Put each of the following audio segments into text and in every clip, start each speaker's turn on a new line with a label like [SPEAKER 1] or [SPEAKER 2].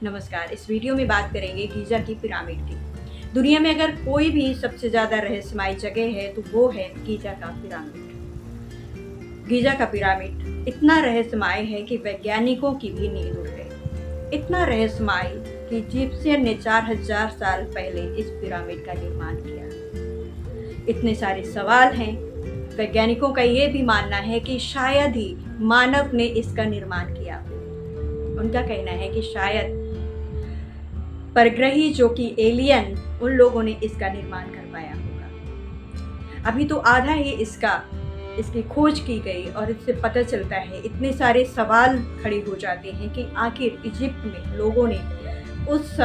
[SPEAKER 1] नमस्कार। इस वीडियो में बात करेंगे गीज़ा की पिरामिड की। दुनिया में अगर कोई भी सबसे ज़्यादा रहस्यमयी जगह है तो वो है गीज़ा का पिरामिड। गीज़ा का पिरामिड इतना रहस्यमय है कि वैज्ञानिकों की भी नींद उड़ गई। इतना रहस्यमय कि इजिप्शियन ने 4000 साल पहले इस पिरामिड का निर्माण किया। इतने सारे सवाल हैं। वैज्ञानिकों का ये भी मानना है कि शायद ही मानव ने इसका निर्माण किया। उनका कहना है कि शायद परग्रही जो कि एलियन, उन लोगों ने इसका निर्माण कर पाया होगा। अभी तो आधा ही इसकी खोज की गई और इससे पता चलता है, इतने सारे सवाल खड़े हो जाते हैं कि आखिर इजिप्ट में लोगों ने उस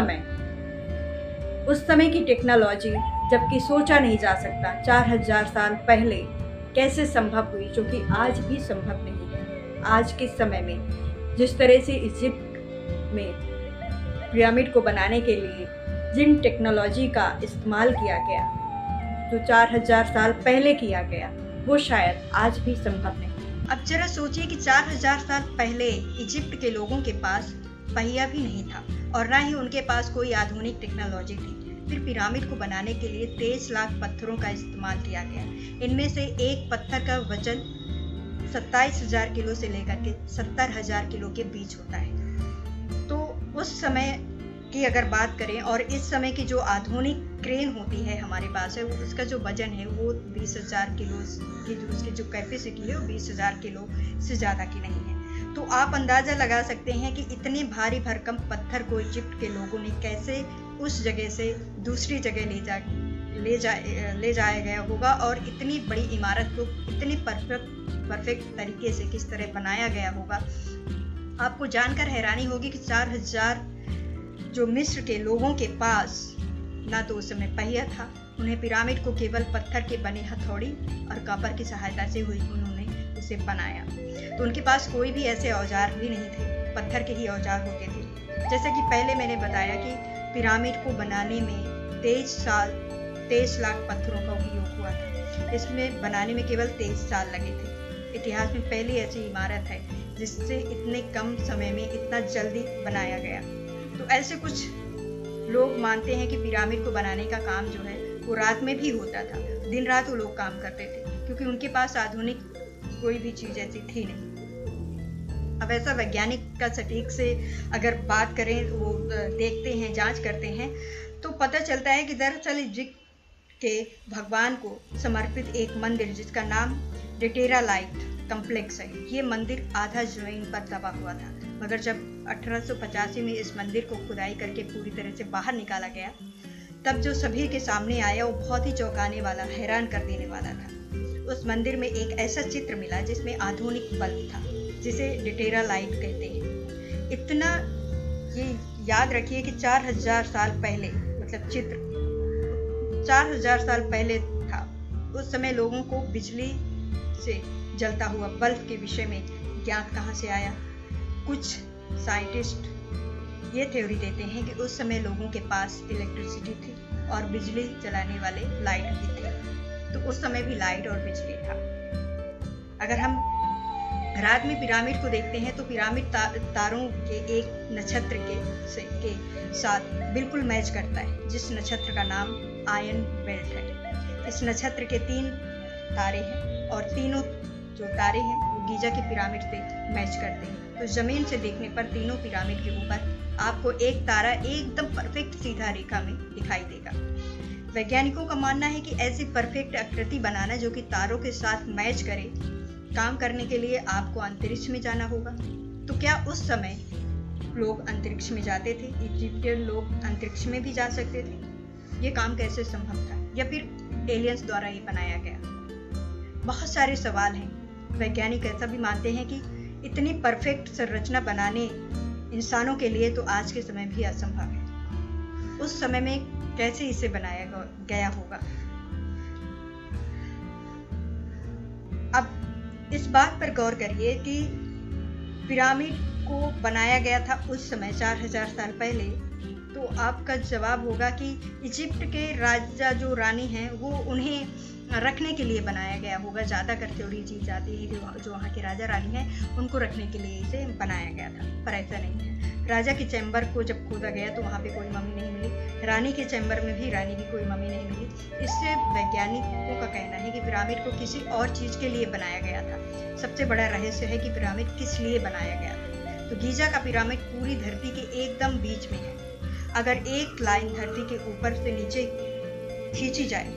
[SPEAKER 1] समय की टेक्नोलॉजी, जबकि सोचा नहीं जा सकता 4000 साल पहले कैसे संभव हुई, जो कि आज भी संभव नहीं है। आज के समय में जिस तरह से इजिप्ट में पिरामिड को बनाने के लिए जिन टेक्नोलॉजी का इस्तेमाल किया गया, जो 4000 साल पहले किया गया, वो शायद आज भी संभव नहीं। अब जरा सोचिए कि 4000 साल पहले इजिप्ट के लोगों के पास पहिया भी नहीं था और ना ही उनके पास कोई आधुनिक टेक्नोलॉजी थी। फिर पिरामिड को बनाने के लिए 23 लाख पत्थरों का इस्तेमाल किया गया। इनमें से एक पत्थर का वजन 27,000 किलो से लेकर के 70,000 किलो के बीच होता है। तो उस समय की अगर बात करें और इस समय की जो आधुनिक क्रेन होती है हमारे पास है, उसका जो वजन है वो 20,000 किलो की, जो उसकी जो कैपेसिटी है वो 20,000 किलो से ज़्यादा की नहीं है। तो आप अंदाज़ा लगा सकते हैं कि इतने भारी भरकम पत्थर को इजिप्ट के लोगों ने कैसे उस जगह से दूसरी जगह ले जाया गया होगा और इतनी बड़ी इमारत को इतनी परफेक्ट तरीके से किस तरह बनाया गया होगा। आपको जानकर हैरानी होगी कि 4000 जो मिस्र के लोगों के पास ना तो उस समय पहिया था। उन्हें पिरामिड को केवल पत्थर के बने हथौड़ी और कॉपर की सहायता से उन्होंने उसे बनाया। तो उनके पास कोई भी ऐसे औजार भी नहीं थे, पत्थर के ही औजार होते थे। जैसा कि पहले मैंने बताया कि पिरामिड को बनाने में 23 लाख पत्थरों का उपयोग हुआ था। इसमें बनाने में केवल 23 साल लगे थे। इतिहास में पहली ऐसी इमारत है जिससे इतने कम समय में इतना जल्दी बनाया गया। तो ऐसे कुछ लोग मानते हैं कि पिरामिड को बनाने का काम जो है वो रात में भी होता था। दिन रात वो लोग काम करते थे क्योंकि उनके पास आधुनिक कोई भी चीज़ ऐसी थी नहीं। अब ऐसा वैज्ञानिक का सटीक से अगर बात करें, वो देखते हैं, जांच करते हैं, तो पता चलता है कि दरअसल इजिप्ट के भगवान को समर्पित एक मंदिर जिसका नाम डेटेरा लाइट कम्प्लेक्स है, ये मंदिर आधा जमीन पर दबा हुआ था। मगर जब 1885 में इस मंदिर को खुदाई करके पूरी तरह से बाहर निकाला गया, तब जो सभी के सामने आया वो बहुत ही चौंकाने वाला, हैरान कर देने वाला था। उस मंदिर में एक ऐसा चित्र मिला जिसमें आधुनिक बल्ब था, जिसे डेटेरा लाइट कहते हैं। इतना ये याद रखिए कि 4000 साल पहले, मतलब चित्र 4000 साल पहले था। उस समय लोगों को बिजली से जलता हुआ बल्ब के विषय में ज्ञान कहाँ से आया? कुछ साइंटिस्ट ये थ्योरी देते हैं कि उस समय लोगों के पास इलेक्ट्रिसिटी थी और बिजली जलाने वाले लाइट भी थे। तो उस समय भी लाइट और बिजली था। अगर हम रात में पिरामिड को देखते हैं तो पिरामिड तारों के एक नक्षत्र के साथ बिल्कुल मैच करता है, जिस नक्षत्र का नाम आयन बेल्ट है। इस नक्षत्र के 3 तारे हैं और तीनों जो तारे हैं वो गीजा के पिरामिड से मैच करते हैं। तो जमीन से देखने पर तीनों पिरामिड के ऊपर आपको एक तारा एकदम परफेक्ट सीधा रेखा में दिखाई देगा। वैज्ञानिकों का मानना है कि ऐसी परफेक्ट आकृति बनाना जो कि तारों के साथ मैच करे, काम करने के लिए आपको अंतरिक्ष में जाना होगा। तो क्या उस समय लोग अंतरिक्ष में जाते थे? इजिप्टियन लोग अंतरिक्ष में भी जा सकते थे? ये काम कैसे संभव था? या फिर एलियंस द्वारा ये बनाया गया? बहुत सारे सवाल हैं। वैज्ञानिक ऐसा भी मानते हैं कि इतनी परफेक्ट संरचना बनाने इंसानों के लिए तो आज के समय भी असंभव है। उस समय में कैसे इसे बनाया गया होगा? अब इस बात पर गौर करिए कि पिरामिड को बनाया गया था उस समय 4000 साल पहले, तो आपका जवाब होगा कि इजिप्ट के राजा जो रानी हैं वो उन्हें रखने के लिए बनाया गया होगा। ज़्यादातर थ्योरी दी जाती है कि जो वहाँ के राजा रानी हैं उनको रखने के लिए इसे बनाया गया था, पर ऐसा नहीं है।
[SPEAKER 2] राजा के चैम्बर को जब खोदा गया तो वहाँ पे कोई मम्मी नहीं मिली। रानी के चैम्बर में भी रानी की कोई मम्मी नहीं मिली। इससे वैज्ञानिकों का कहना है कि पिरामिड को किसी और चीज़ के लिए बनाया गया था। सबसे बड़ा रहस्य है कि पिरामिड किस लिए बनाया गया था। तो गीजा का पिरामिड पूरी धरती के एकदम बीच में है। अगर एक लाइन धरती के ऊपर से नीचे खींची जाए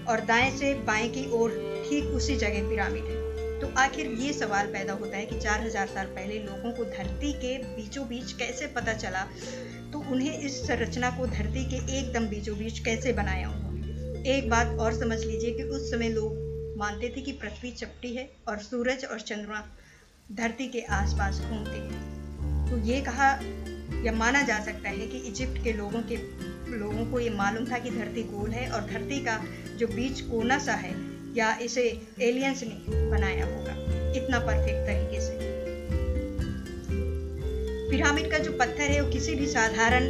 [SPEAKER 2] और दाएं से बाएं की ओर ठीक उसी जगह पिरामिड है, तो आखिर ये सवाल पैदा होता है कि 4000 साल पहले लोगों को धरती के बीचों बीच कैसे पता चला, तो उन्हें इस संरचना को धरती के एकदम बीचों बीच कैसे बनाया उन्होंने। एक बात और समझ लीजिए कि उस समय लोग मानते थे कि पृथ्वी चपटी है और सूरज और चंद्रमा धरती के आसपास घूमते हैं। तो ये कहा या माना जा सकता है कि इजिप्ट के लोगों को ये मालूम था कि धरती गोल है और धरती का जो बीच कोना सा है या इसे एलियंस ने बनाया होगा इतना परफेक्ट तरीके से। पिरामिड का जो पत्थर है वो किसी भी साधारण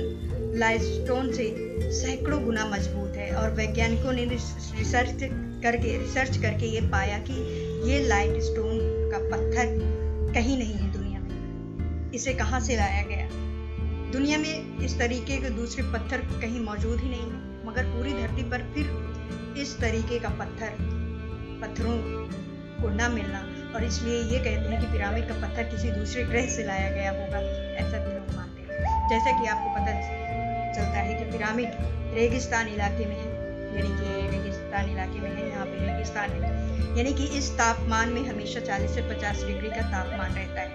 [SPEAKER 2] लाइमस्टोन से सैकड़ों गुना मजबूत है और वैज्ञानिकों ने रिसर्च करके ये पाया कि ये लाइमस्टोन का पत्थर कहीं नहीं है दुनिया में। इसे कहाँ से लाया गया? दुनिया में इस तरीके के दूसरे पत्थर कहीं मौजूद ही नहीं है, मगर पूरी धरती पर फिर इस तरीके का पत्थरों को न मिलना, और इसलिए ये कहते हैं कि पिरामिड का पत्थर किसी दूसरे ग्रह से लाया गया होगा, ऐसा भी लोग मानते हैं। जैसा कि आपको पता चलता है कि पिरामिड रेगिस्तान इलाके में है, यानी कि रेगिस्तान इलाके में है, यहाँ पे रेगिस्तान है, यानी कि इस तापमान में हमेशा 40 से 50 डिग्री का तापमान रहता है।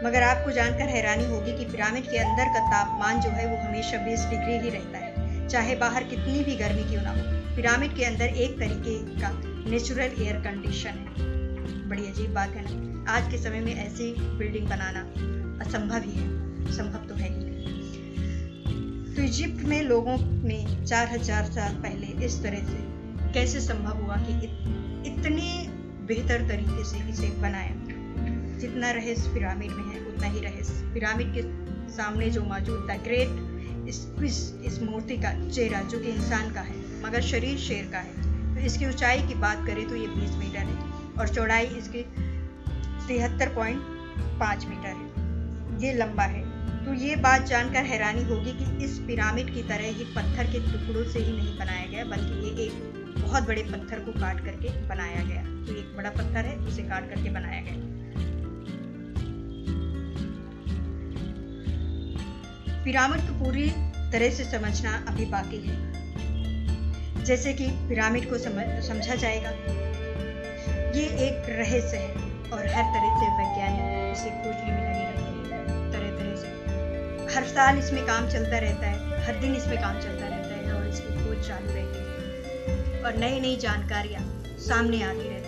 [SPEAKER 2] मगर आपको जानकर हैरानी होगी कि पिरामिड के अंदर का तापमान जो है वो हमेशा 20 डिग्री ही रहता है, चाहे बाहर कितनी भी गर्मी क्यों ना हो। पिरामिड के अंदर एक तरीके का नेचुरल एयर कंडीशन है। बड़ी अजीब बात है ना। आज के समय में ऐसी बिल्डिंग बनाना असंभव ही है, संभव तो है ही नहीं। तो इजिप्ट में लोगों ने 4000 साल पहले इस तरह से कैसे संभव हुआ कि इतने बेहतर तरीके से इसे बनाया। जितना रहस्य पिरामिड में है उतना ही रहस्य पिरामिड के सामने जो मौजूद था ग्रेट इस मूर्ति का चेहरा, जो कि इंसान का है मगर शरीर शेर का है। तो इसकी ऊंचाई की बात करें तो ये 20 मीटर है और चौड़ाई इसकी 73.5 मीटर है। ये लंबा है। तो ये बात जानकर हैरानी होगी कि इस पिरामिड की तरह ही पत्थर के टुकड़ों से ही नहीं बनाया गया, बल्कि ये एक बहुत बड़े पत्थर को काट करके बनाया गया। तो एक बड़ा पत्थर है, इसे काट करके बनाया गया। पिरामिड को पूरी तरह से समझना अभी बाकी है। जैसे कि पिरामिड को समझा जाएगा, ये एक रहस्य है और हर तरह से वैज्ञानिक इसे खोजने में लगे रहते हैं, तरह तरह से। हर साल इसमें काम चलता रहता है, हर दिन इसमें काम चलता रहता है और इसकी खोज चालू रहती है और नई नई जानकारियाँ सामने आती रहती है।